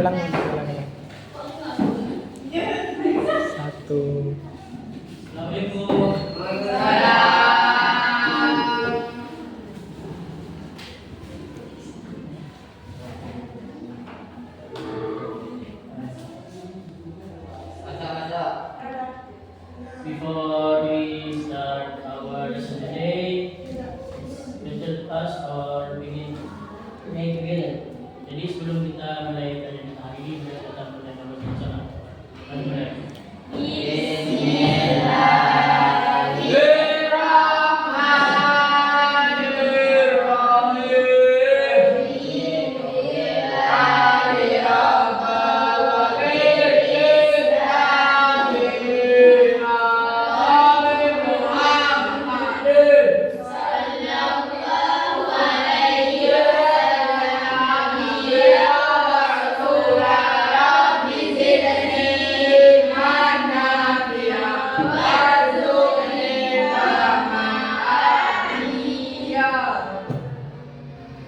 lang. Satu. Assalamualaikum. Before we start our lesson today, let us or begin pray together. Jadi sebelum kita mulai kajian hari ini, kita mulai membaca Al-Quran.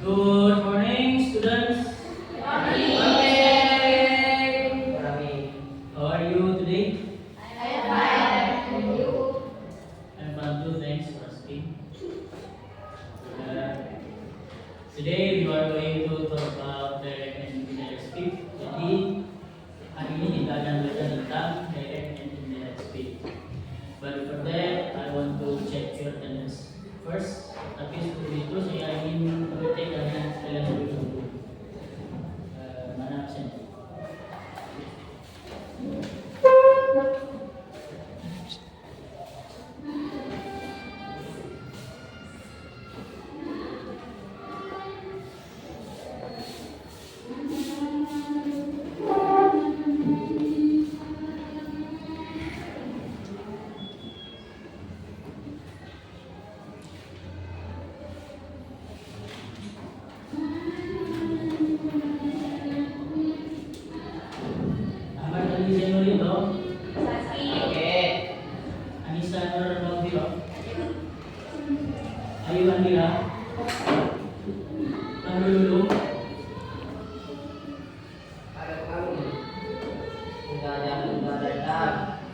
Good morning, students. How are you today? I'm fine too. Thanks for asking. Today we are going to talk about direct and indirect speech. Jadi hari ini kita akan belajar tentang direct and indirect speech. But for that, I want to check your attendance first. Tapi sebelum itu saya ingin mengecek kalian sekalian lebih dahulu. Mana absen? Ahmad Ali Zainulito, Anissa Nur Maudiro, Ayu Andira, Lulu,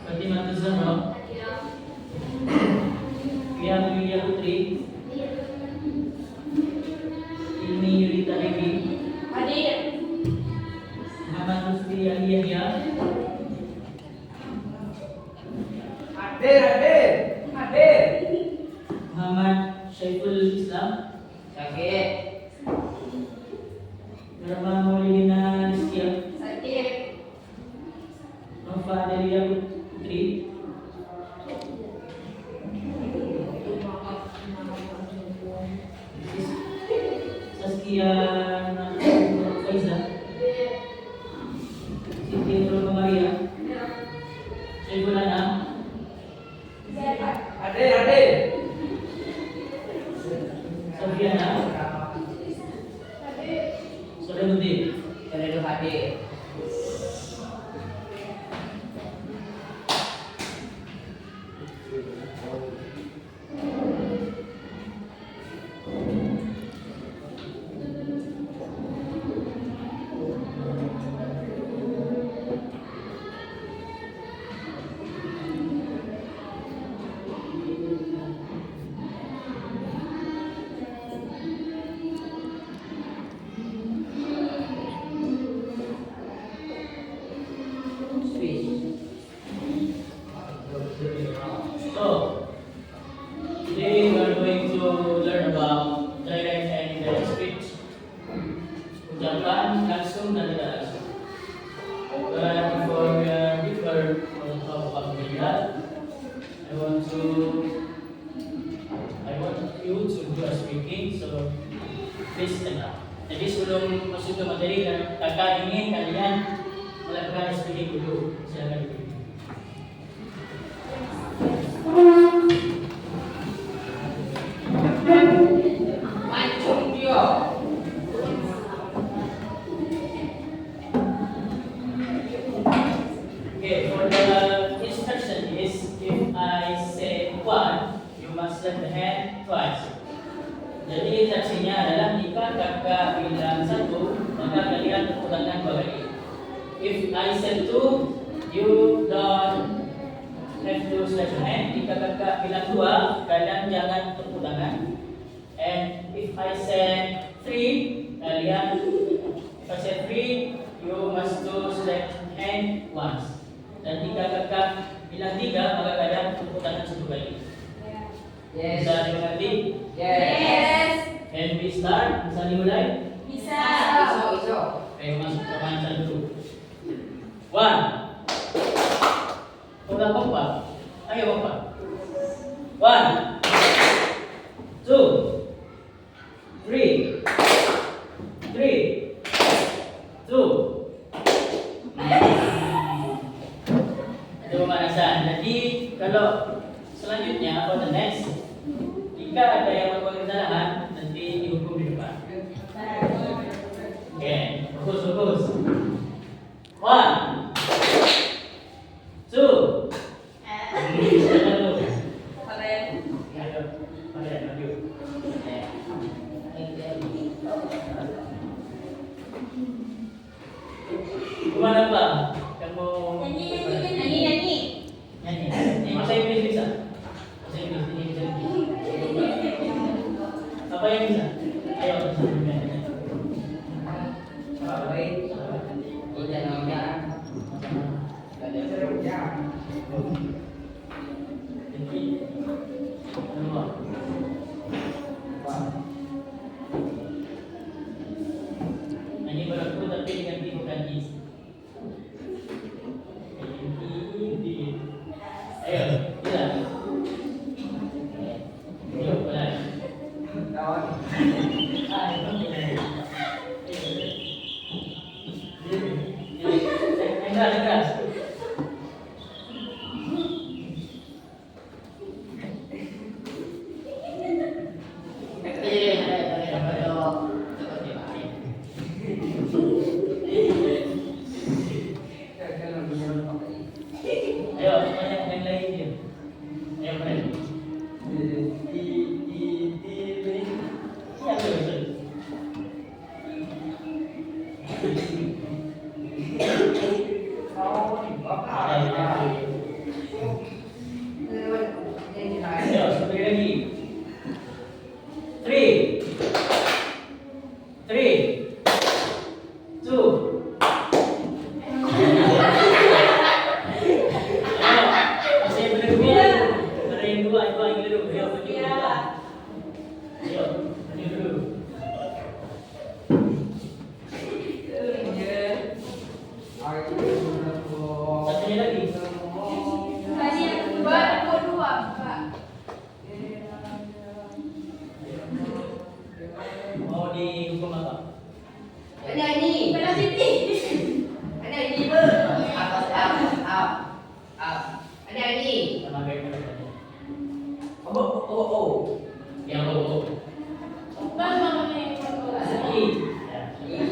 Fatimah Tuzano, Pia Yulia Putri, Ilmi Yurita Dewi, Muhammad Rusdi Ali Yahya, Muhammad Syaiful Islam, Nurma Maulidina Niskia, Nova Delia Putri, Saskia Faiza, Siti Nurma Maria, Syaiful Anam, Sofiana, Solemuddin. So, today we are going to learn about direct and indirect speech. Ucapan langsung dan tidak langsung. But before we talk about that, I want you to do a speaking. So, please stand up. Jadi sebelum masuk ke materi, kakak ingin kalian melakukan speaking dulu. Silakan dulu. Okay, for the instruction is if I say one, you must lift the hand twice. Jadi instruksinya adalah jika kakak bilang satu, maka kalian tepuk tangan dua kali. If I said 2, you don't have to stretch your hand. Jika kakak bilang 2, kalian jangan tepuk tangan. And if I said 3, kalian, if I said 3, you must do stretch hand once. Dan jika kakak bilang 3, maka kalian tepuk tangan 1 kali. Yes. Bisa dimengerti? Yes. Can we start? Bisa dimulai? Bisa. Iso. Oke, masuk ke pemanasan dulu. 1. Udah kompak? Ayo kompak. 1, 2, 3, 2. Itu pemanasan. Jadi kalau selanjutnya for the next, jika ada yang melakukan kesalahan, nanti dihukum di depan. Oke, fokus. 1, 2. Gimana Pak? Kamu nyanyi. Bahasa Inggris bisa? Bahasa Inggris ini bisa. Apa yang bisa? Ayo. Nyanyi berlaku tapi dengan bukan is. Ayo, bisa. Ayo, mulai. Enggak. Ayo, yang lain dia. Ayo, mulai. Iya, betul. Ayo, sekali lagi. 3, 2. Ayo, masih berdua. Ada yang dua dulu. Ayo, berdua. Ayo, berdua dulu. Satunya lagi. Mau dihukum apa? Sama kayak tadi. Yang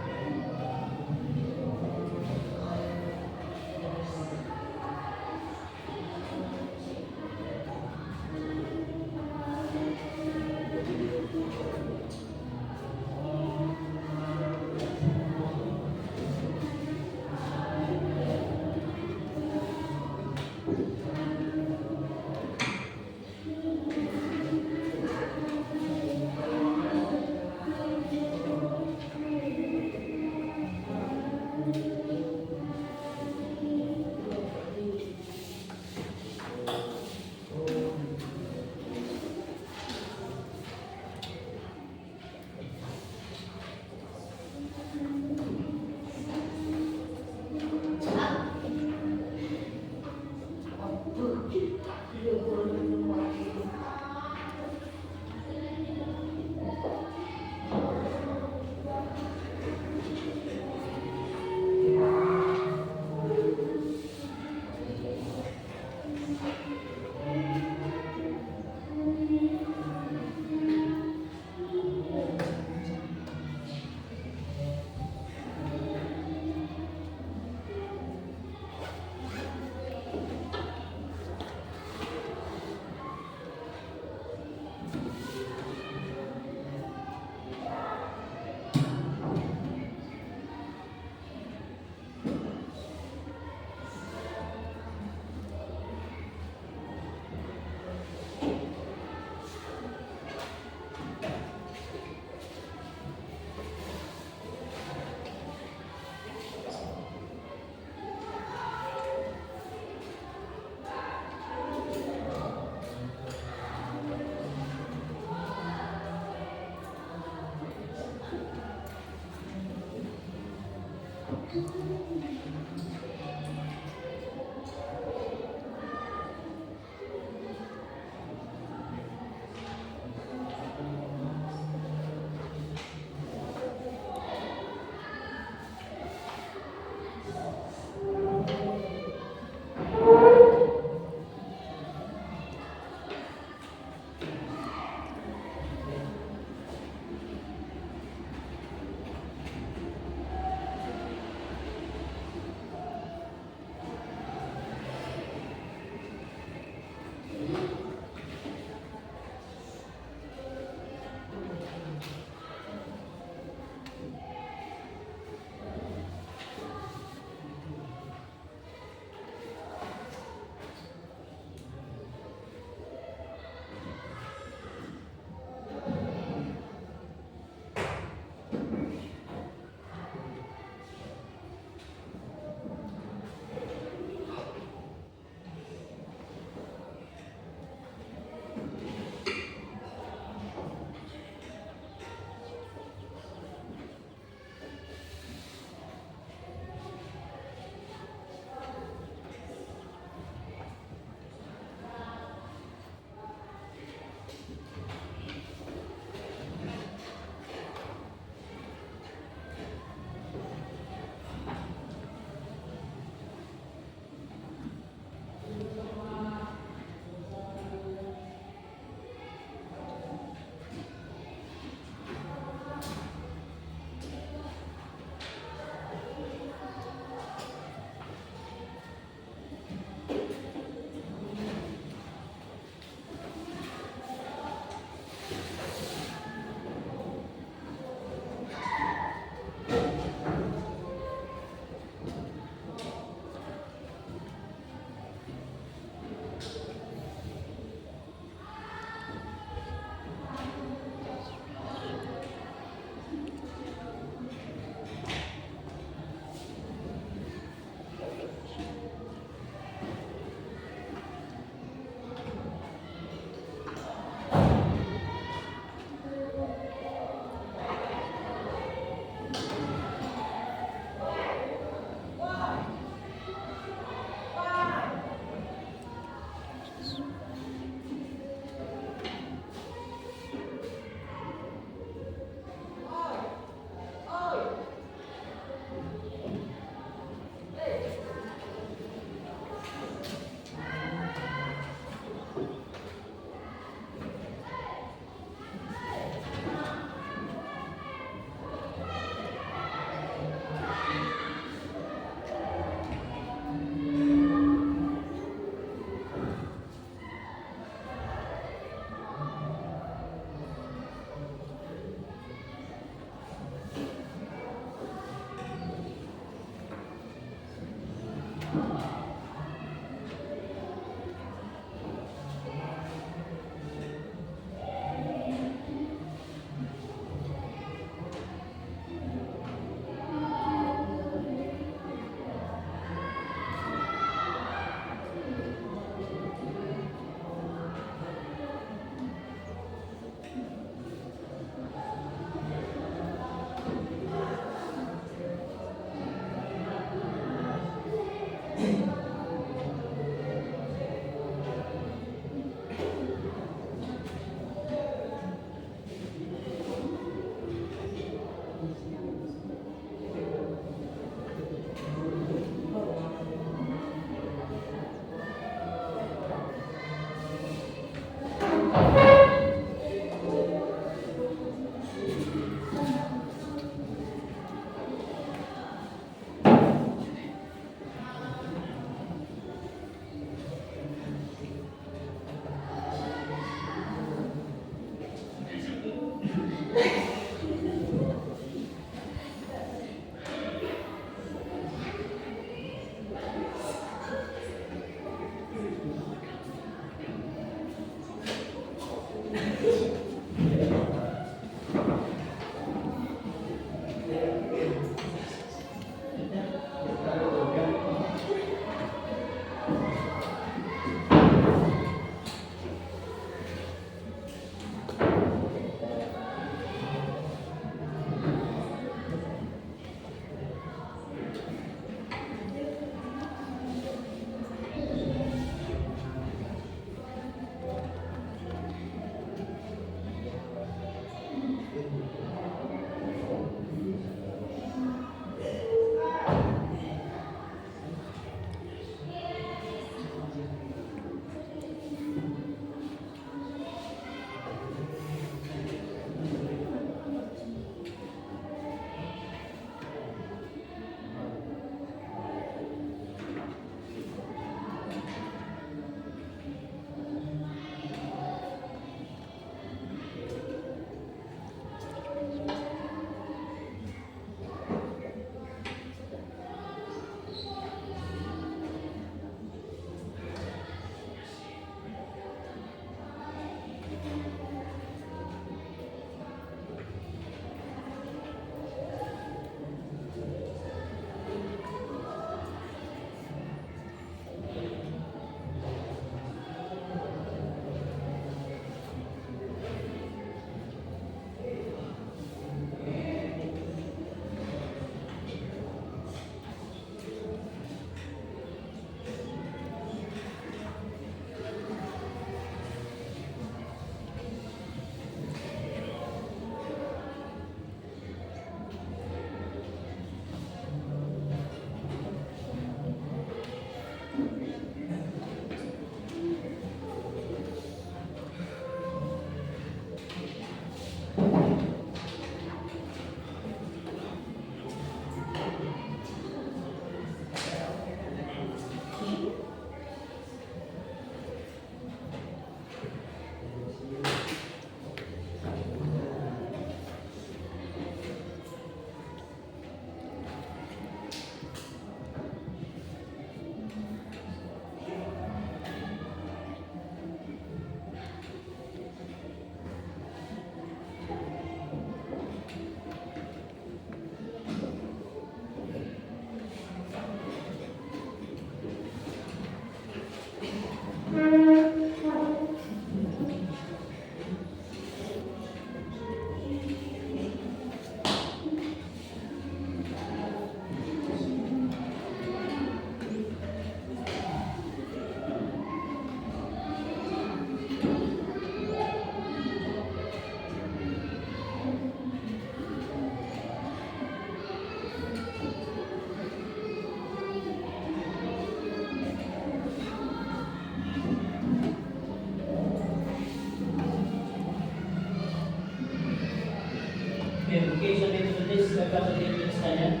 Okay, so dito this kapatid yung kanya.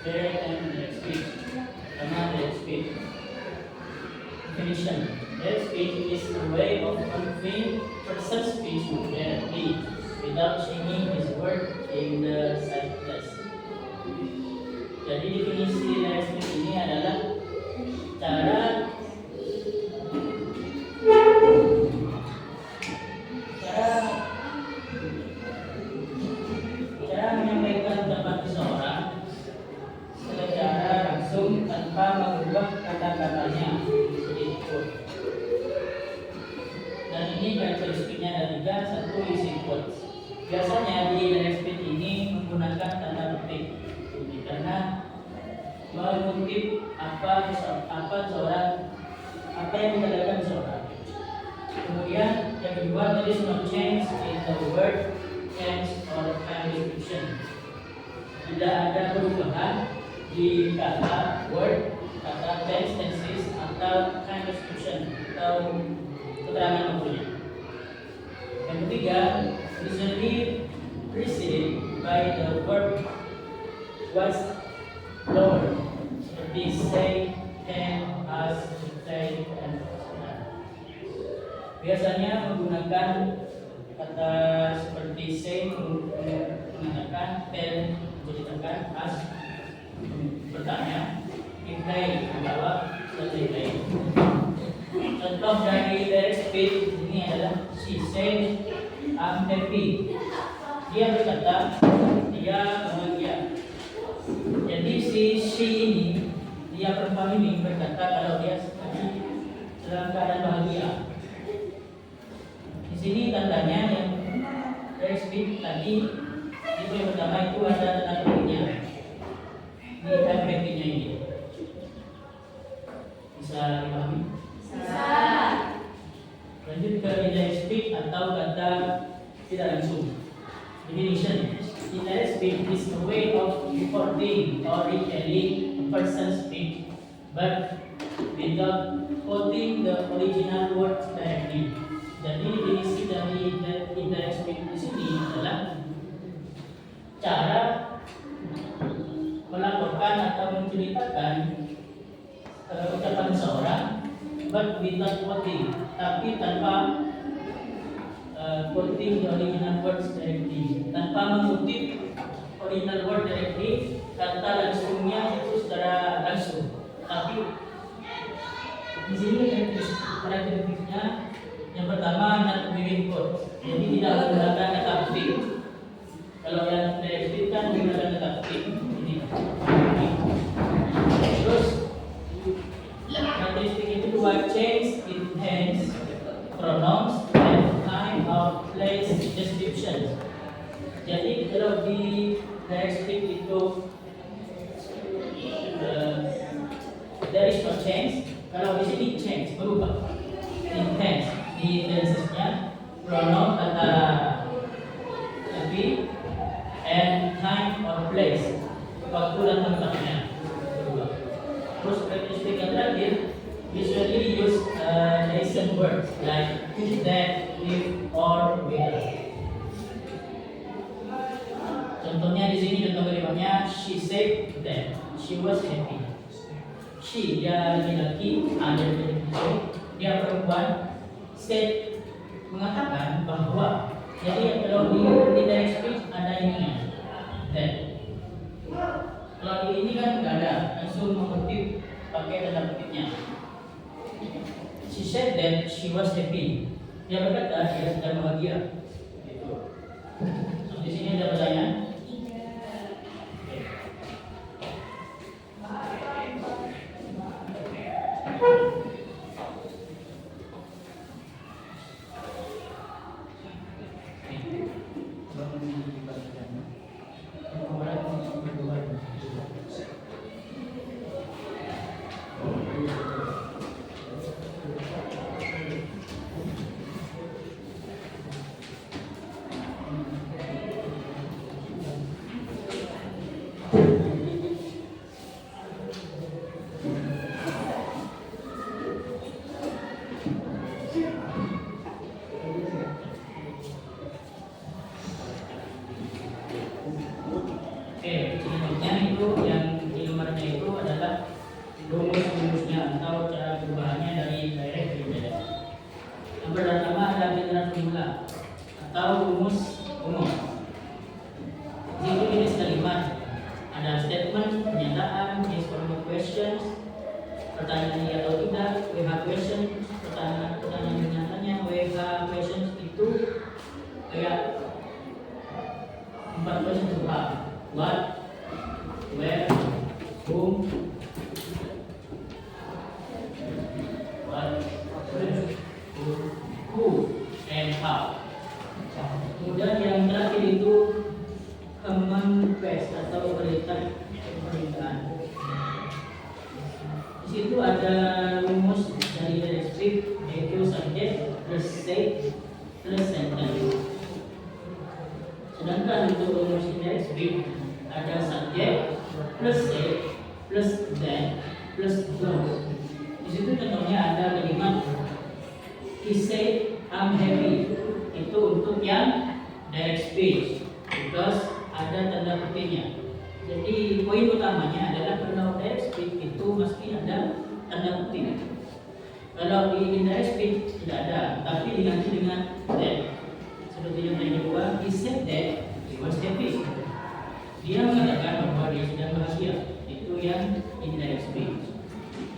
Direct and direct speech. Tama, direct speech. Definition. Direct speech is a way of conveying person's speech directly without changing his word in the sentence. Jadi definisi direct speech ini adalah cara menyampaikan pendapat seseorang secara langsung tanpa mengubah kata-katanya sedikitpun. Dan ini karakteristiknya ada tiga. Satu, isi quotes. Biasanya di direct speech ini menggunakan tanda petik karena mengutip apa yang dikatakan seseorang. Kemudian yang kedua, there is no change in the word, tense, or time description. Tidak ada perubahan di kata word, kata tense, tenses, atau time description atau keterangan waktunya. Yang ketiga, usually preceded by the verb was lower, seperti say, can, ask, play, and biasanya menggunakan kata seperti say mengatakan, tell menceritakan, ask bertanya, reply menjawab, dan lain-lain. Contoh dari direct speech ini adalah she said I'm happy. Dia berkata dia bahagia. Jadi she ini, dia perempuan ini berkata kalau dia dalam keadaan bahagia. Di sini tandanya yang direct speech tadi itu yang pertama itu ada tanda petiknya di happy-nya ini. Bisa dipahami? Bisa. Lanjut ke indirect speech atau kata tidak langsung. Definition: indirect speech is a way of recording or retelling a person's speech, but without quoting the original words directly. Jadi definisi dari indirect speech di sini adalah cara melaporkan atau menceritakan ucapan seseorang, but without quoting, tapi tanpa quoting the original words directly, tanpa mengutip original word directly, kata langsungnya itu secara langsung. Tapi di sini karakteristiknya yang pertama not giving quote, jadi tidak menggunakan kata petik. Kalau yang direct speech kan menggunakan kata petik. Ini. Terus karakteristik itu dua, change in tense, pronouns, and time or place description. Jadi kalau di direct speech itu there is no change. Kalau di sini change, berubah. In tense, di tensesnya pronoun kata lebih, and time or place, waktu dan tempatnya berubah. Terus karakteristik yang terakhir, usually use nascent words like that, if, or will. Contohnya di sini, contoh kalimatnya she said that she was happy. She, dia laki-laki, ada dia perempuan, said mengatakan bahwa. Jadi kalau di direct speech ada ininya, that. Kalau di ini kan nggak ada, langsung mengutip pakai tanda petiknya. She said that she was happy. Dia berkata dia sedang bahagia. Gitu. So, di sini ada pertanyaan. rumus umum. Di situ jenis kalimat ada statement, pernyataan, yes or no questions, pertanyaan iya atau tidak, WH questions, pertanyaan dengan tanya, WH questions itu kayak 4 question berupa what, where, whom, who, and how. Kemudian yang terakhir itu command request atau permintaan. Di situ ada rumus dari descriptive yaitu subject plus state plus sentence. Sedangkan untuk rumus descriptive ada subject plus state plus then plus clause. Di situ contohnya ada kalimat he said I'm happy. Itu untuk yang direct speech because ada tanda petiknya. Jadi poin utamanya adalah kalau direct speech itu mesti ada tanda petik. Kalau di indirect speech tidak ada, tapi diganti dengan that. Seperti yang tadi dua, he said that he was happy. Dia mengatakan bahwa dia sedang bahagia. Itu yang indirect speech.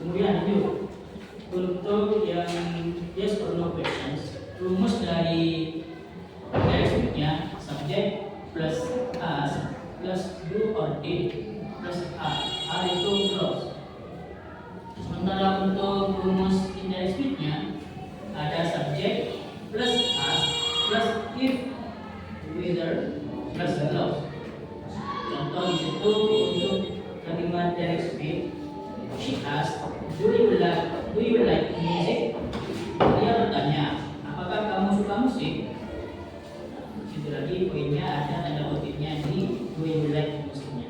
Kemudian lanjut untuk yang yes or no questions, rumus dari direct speech-nya subject plus ask plus do or did plus are itu clause. Sementara untuk rumus indirect speech-nya ada subject plus ask plus if whether plus clause. Contoh di situ untuk kalimat direct speech, she asked, do you like music? Dia bertanya, apakah kamu suka musik? Itu lagi poinnya ada tanda petiknya di do you like musiknya.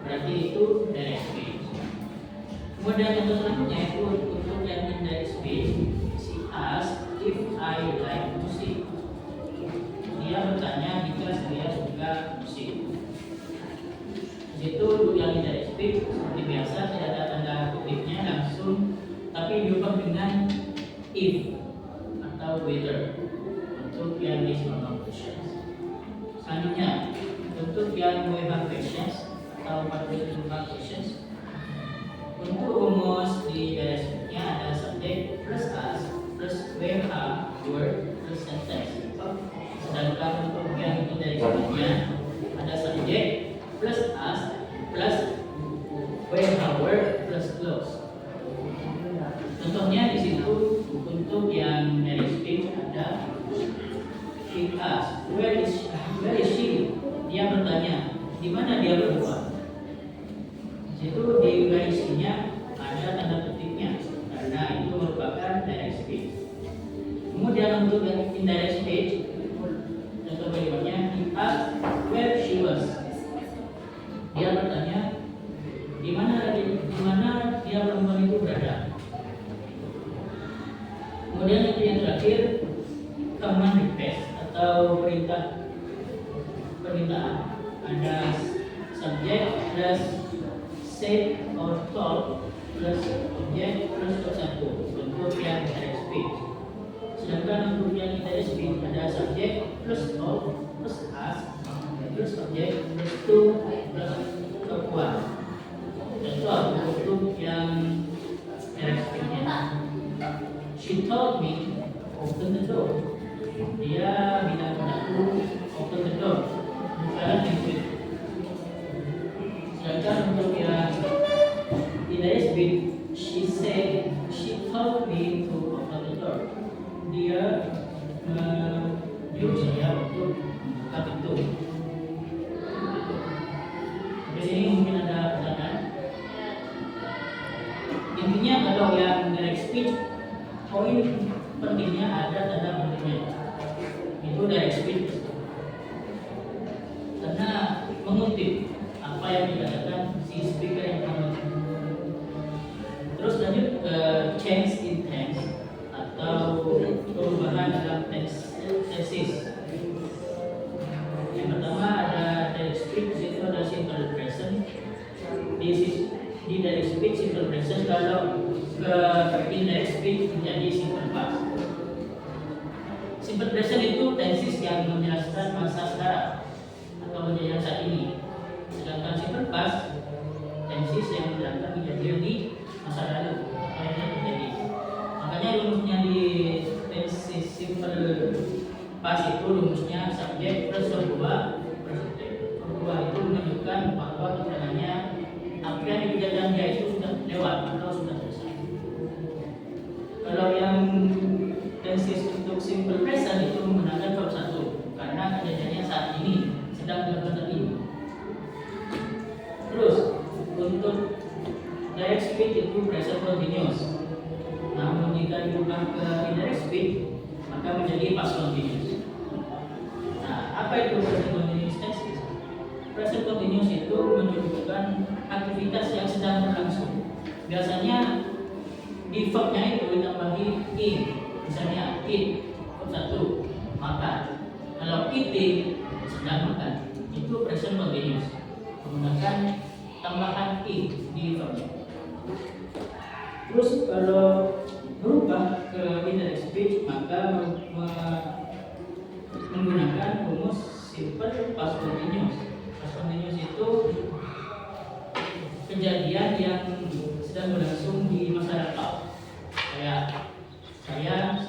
Berarti itu direct speech. Kemudian contoh selanjutnya itu untuk yang indirect speech, she asked if I like music. Dia bertanya jika saya suka musik. Itu yang indirect speech seperti biasa tidak ada tanda petiknya langsung, tapi diubah dengan if atau whether untuk yang yes or no questions. Selanjutnya untuk yang WH questions atau particular questions, untuk rumus di direct speech-nya ada subject plus ask plus WH word plus sentence. Sedangkan untuk yang indirect speech-nya ada subject plus ask plus WH word plus clause. Contohnya di situ untuk yang direct speech ada he asked where is she? Dia bertanya di mana dia berada. Di situ di where is she-nya ada tanda petiknya karena itu merupakan direct speech. Kemudian untuk yang indirect speech, contoh kalimatnya he asked where she was. Dia bertanya di mana dia perempuan itu berada. Kemudian itu yang terakhir command request atau permintaan. Ada subject plus said or told plus object plus satu untuk yang direct speech. Sedangkan untuk yang indirect speech ada subject plus told plus ask plus object plus to plus one. Contoh untuk yang direct speech-nya, she told me open the door. Dia bilang padaku open the door, bukan pintu. Sedangkan untuk yang indirect speech, she said she told me to open the door. Dia menyuruh saya untuk membuka pintu. Di sini mungkin ada pertanyaan. Intinya kalau yang direct speech, poin pentingnya ada tanda pentingnya. Itu direct speech. Karena mengutip apa yang dikatakan si speaker yang mengutip. Terus lanjut ke change in tense atau perubahan dalam tesis. Yang pertama ada direct speech, itu ada simple present. Di direct speech simple present, kalau ke indirect speech menjadi simple past. Simple present itu tenses yang menjelaskan masa sekarang atau kejadian saat ini. Sedangkan simple past tenses yang berangkat kejadian di masa lalu atau yang terjadi. Makanya rumusnya di tenses simple past itu rumusnya subjek plus verb 2 itu menunjukkan bahwa keterangannya apa yang dikerjakan dia itu sudah lewat atau sudah selesai. Kalau yang tenses untuk simple present itu menggunakan verb 1 karena kejadiannya saat ini sedang dilakukan saat ini. Terus untuk direct speech itu present continuous. Namun jika diubah ke indirect speech maka menjadi past continuous. Nah, apa itu present continuous tense? Present continuous itu menunjukkan aktivitas yang sedang berlangsung. Biasanya di verb-nya itu ditambahi in. Misalnya eat, verb 1, makan. Kalau eating sedang makan, itu present continuous. Menggunakan tambahan in di verb-nya. Terus kalau berubah ke indirect speech maka menggunakan rumus simple past continuous. Past continuous itu kejadian yang sedang berlangsung di masa lalu. Kayak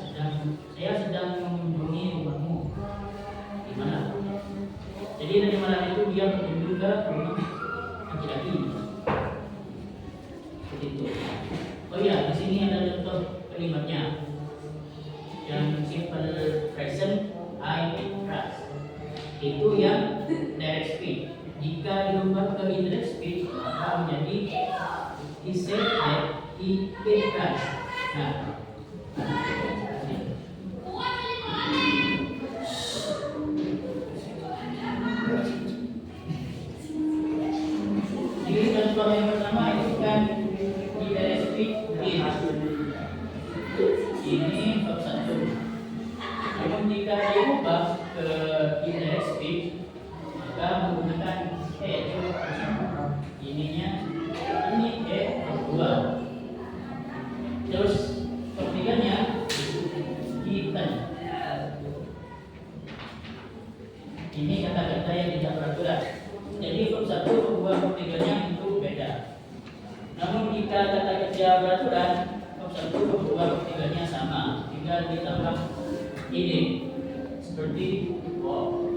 saya sedang mengunjungi rumahmu di mana. Jadi dari malam itu dia berkunjung ke rumah laki-laki. Begitu. Oh iya, di sini ada contoh kalimatnya. Yang simple present I trust. Itu yang direct speech. Jika diubah ke indirect speech maka menjadi he said that he trust. Nah, jadi contoh yang pertama itu kan indirect speech ini verb 1. Namun jika diubah ke indirect speech maka menggunakan ininya ini verb 2. Terus ketiganya given. Ini kata-kata yang tidak beraturan. Jadi verb 1, verb 2, verb 3-nya itu beda. Namun jika kata kerja beraturan, verb 1, verb 2, verb 3-nya sama. Tinggal ditambah ide seperti walk.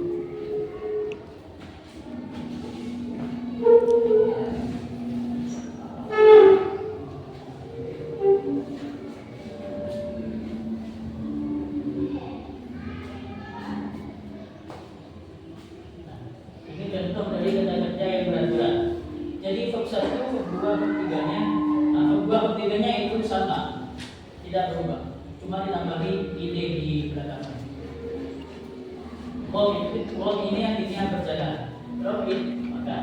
Tidak berubah, cuma ditambahi ide di belakang. Walk ini artinya berjalan. Drop it, makan.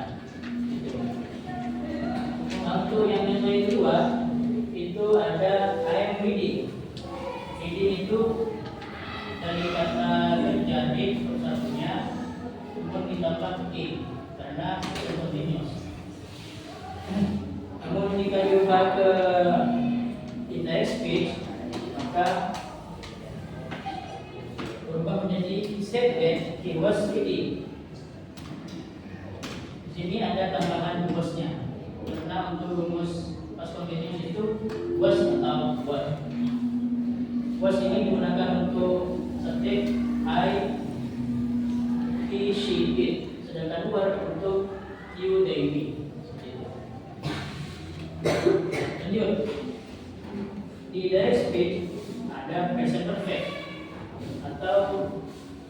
Untuk yang kedua itu ada I am reading. Reading itu dari kata kerja read satunya untuk ditambah it karena continuous. Namun jika diubah ke indirect speech maka berubah menjadi he said that he was reading. Di sini ada tambahan wasnya karena untuk rumus past continuous itu was atau what. Was ini digunakan untuk subjek I, he, she, it. Sedangkan were untuk you, they, we. Lanjut. Di direct speech ada present perfect atau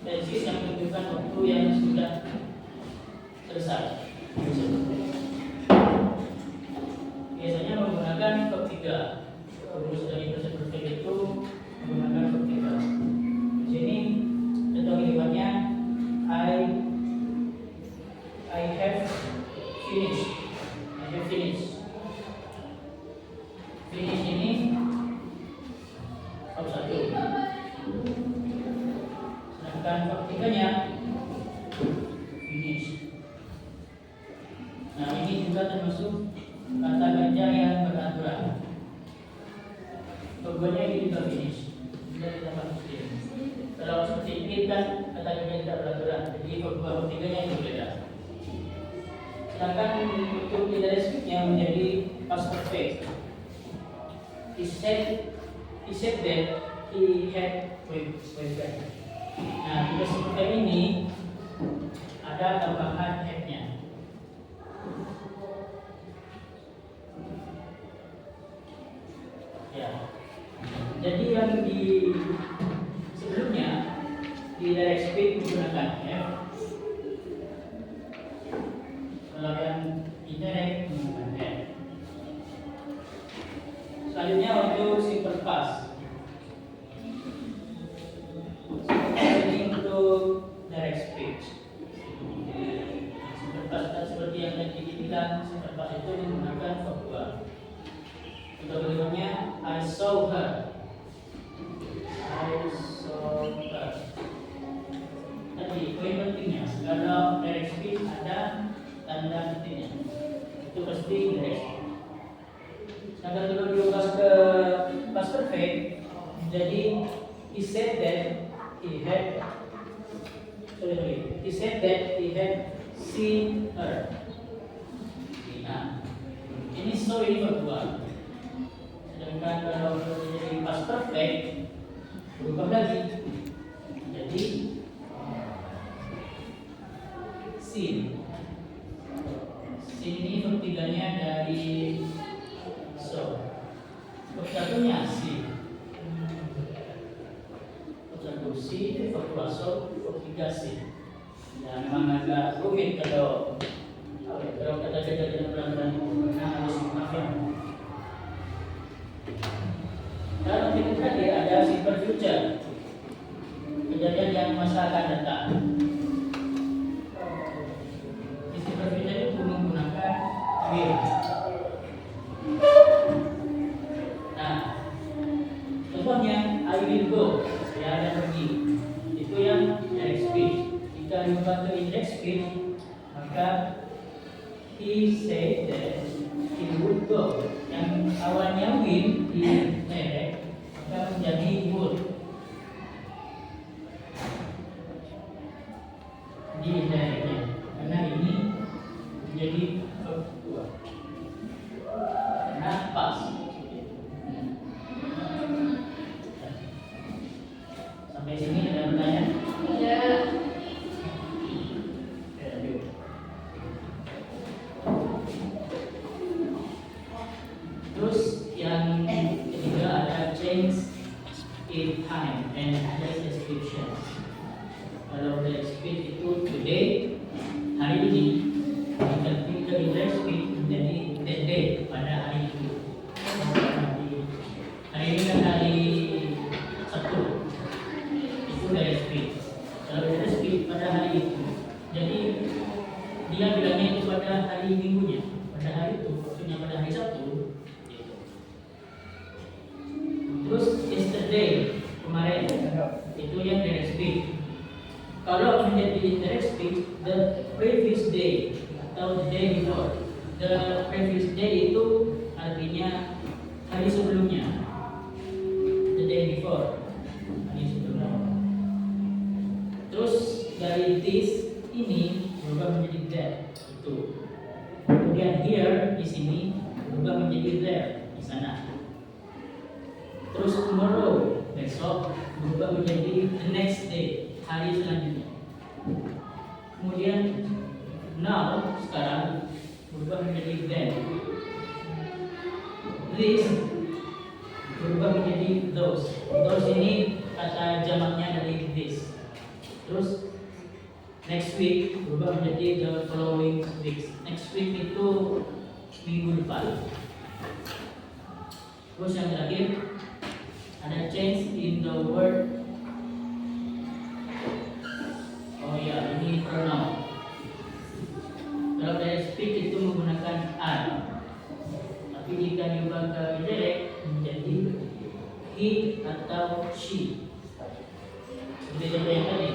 tenses yang menunjukkan waktu yang sudah selesai. Biasanya menggunakan verb 3. Rumus dari present perfect itu menggunakan verb 3. Di sini contoh kalimatnya I have finished. I have finished. Finish ini verb 1. Sedangkan verb 3-nya finish. Nah, ini juga termasuk kata kerja yang beraturan. Keduanya ini juga finish. Tidak ditambah mesin. Kalau seperti ini kan kata kerja tidak beraturan. 2/3-nya itu beda. Sedangkan untuk indirect speech-nya menjadi past perfect. He said that he had boyfriend. Nah, di past perfect ini ada tambahan had-nya. Ya. Jadi yang di sebelumnya di direct speech menggunakan have. Kalau yang indirect menggunakan had. Selanjutnya untuk simple past. Ini untuk direct speech. Simple past seperti yang tadi dibilang, simple past itu menggunakan verb 2. Untuk berikutnya, I saw her. Tadi poin pentingnya, kalau direct speech ada tanda titiknya, itu pasti direct speech. Sedangkan kalau diubah ke past perfect, jadi he said that he had seen her. Nah, ini so ini berubah. Sedangkan kalau jadi past perfect berubah lagi jadi seen. Seen ini pertiganya dari so. Satunya si. Satu si, kedua so, ketiga si. Ya memang agak rumit kalau kata kejadian pelan-pelan harus menghafal. Dan untuk tadi ada simple future, kejadian yang masa akan datang. Di simple future itu menggunakan will. Nah, contohnya I will go, saya akan pergi. Itu yang direct speech. Jika diubah ke indirect speech, maka he said that he would go. Yang awalnya will di direct maka menjadi would di indirectnya, karena ini menjadi verb 2 karena past. Sampai sini ada pertanyaan? Tidak. Terus yang ketiga ada change in time and place description. Kalau direct speech itu today, hari ini, tapi ke indirect speech menjadi that day, pada hari itu. Hari ini kan hari Sabtu, itu direct speech. Kalau direct speech pada hari itu, jadi dia bilangnya itu pada hari minggunya, pada hari itu, maksudnya pada hari Sabtu. Terus yesterday, kemarin, itu yang direct speech. Kalau menjadi indirect speech, the previous day atau the day before. The previous day itu artinya hari sebelumnya. The day before, hari sebelumnya. Terus dari this ini berubah menjadi that, itu. Kemudian here di sini berubah menjadi there, di sana. Terus tomorrow, besok berubah menjadi the next day, hari selanjutnya. Kemudian now, sekarang berubah menjadi then. This berubah menjadi those. Those ini kata jamaknya dari this. Terus next week berubah menjadi the following weeks. Next week itu minggu depan. Terus yang terakhir ada change in the word. Oh ya, ini pronoun. Kalau dari speech itu menggunakan I, tapi jika diubah ke indirect menjadi he atau she. Seperti contoh yang tadi.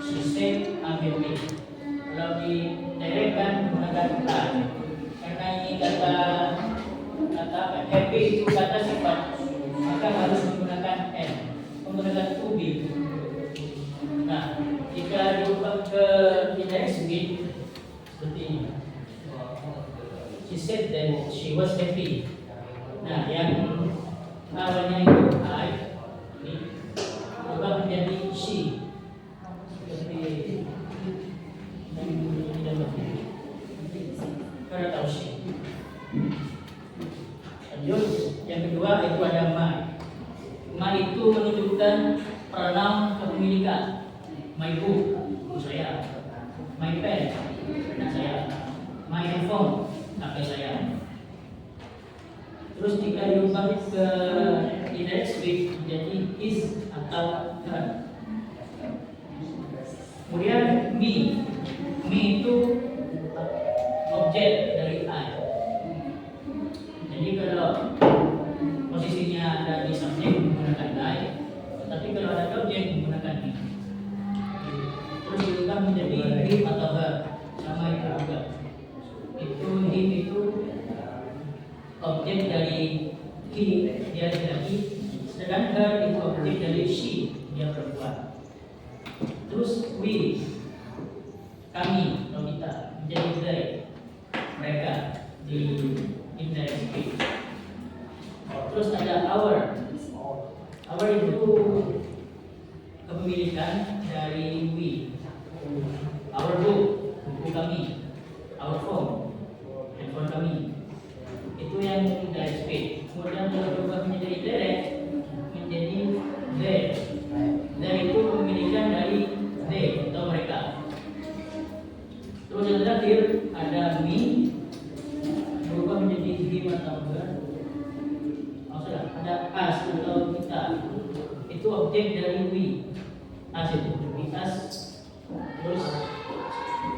She said I'm happy. Kalau di direct kan menggunakan I, lagi kata apa? Happy itu kata sifat, maka harus menggunakan N, menggunakan to be. Nah, jika diubah ke index be seperti ini. She said that she was happy. Nah, yang awalnya itu I, ini berubah menjadi she. Seperti yang di dalam. Karena tahu she. Lanjut, yang kedua itu ada my. My itu menunjukkan pronoun kepemilikan. My book, buku saya. My pen, pena saya. My handphone, HP saya. Terus jika diubah ke index be menjadi is atau her. Kemudian me itu objek dari I. Jadi kalau posisinya ada di subjek menggunakan I, tapi kalau ada objek menggunakan me. Terus diubah menjadi him atau her, sama itu juga. Itu him itu objek dari he, dia laki-laki, sedangkan her itu objek dari she, dia perempuan. Terus we, kami atau kita, menjadi they, mereka di index be. Terus ada our itu kepemilikan dari we. Our book, buku kami. Our phone, handphone kami. Itu yang index be. Kemudian kalau berubah menjadi direct, menjadi they. They itu kepemilikan dari they atau mereka. Terus yang terakhir ada me, berubah menjadi him atau her. Maksudnya ada us atau kita. Itu objek dari we. Us itu us. Terus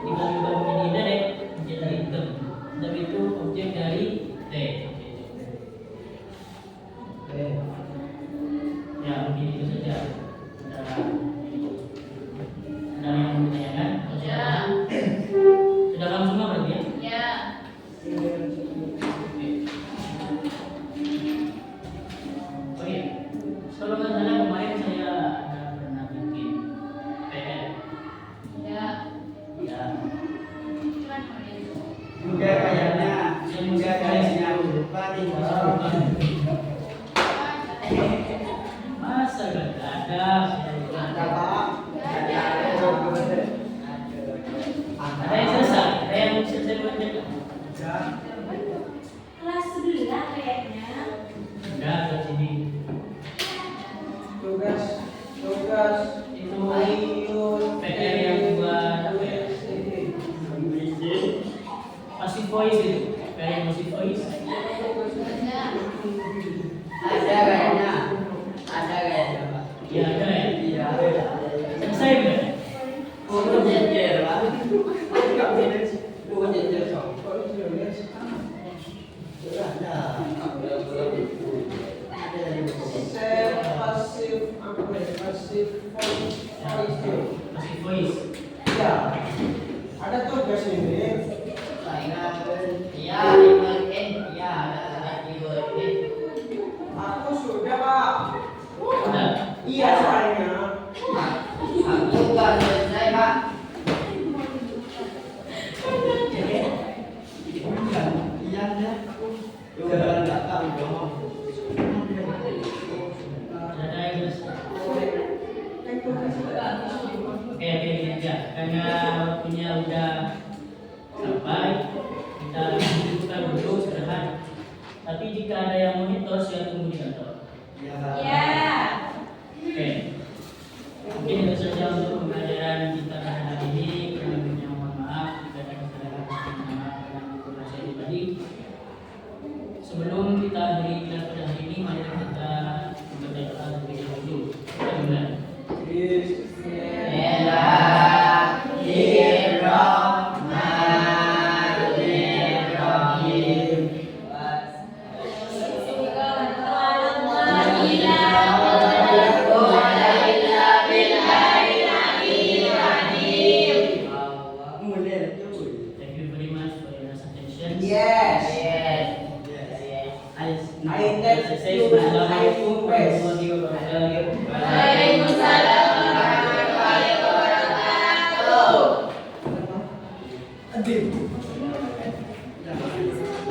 kita juga menjadi direct menjadi them. Them itu objek dari they. Ya mungkin itu saja. Ada yang ditanyakan? Sudah paham semua berarti ya? Ya. Oke. Kalau nggak salah kemarin saya ada pernah bikin PR. Ya. Ya. Juga kayaknya, juga kayaknya lupa nih. Masa nggak ada? Ada Pak. Ada yang selesai? Ada yang selesai mengerjakan? Kelas 9 kayaknya. Enggak, ke sini. Tugas Itu PR yang buat apa ya? Passive voice itu. PR yang passive voice. ada kayaknya Pak. Iya ada ya. Iya. Selesai enggak? Untuk jejer Pak. Untuk jejer sok. Passive voice. Ya, ada tugas ini. Iya, dibuatin. Iya, ada dibuatin. Aku sudah Pak. Udah. Iya soalnya. Aku bukan selesai Pak. Iya ada. Jalan datang dong. Ada yang selesai. Oke, gini aja. Karena waktunya udah sampai, kita lanjutkan dulu istirahat. Tapi jika ada yang monitor, silakan tunggu di kantor. Ya. Oke. Mungkin itu saja untuk pembelajaran kita pada hari ini. Kurang lebihnya mohon maaf. Jika ada kesalahan, mohon maaf dan informasi pribadi. Sebelum kita akhiri kelas pada hari ini, mari kita membaca doa terlebih dahulu. Kita mulai. Yes. Assalamualaikum warahmatullahi wabarakatuh. Waalaikumsalam warahmatullahi wabarakatuh. Adil.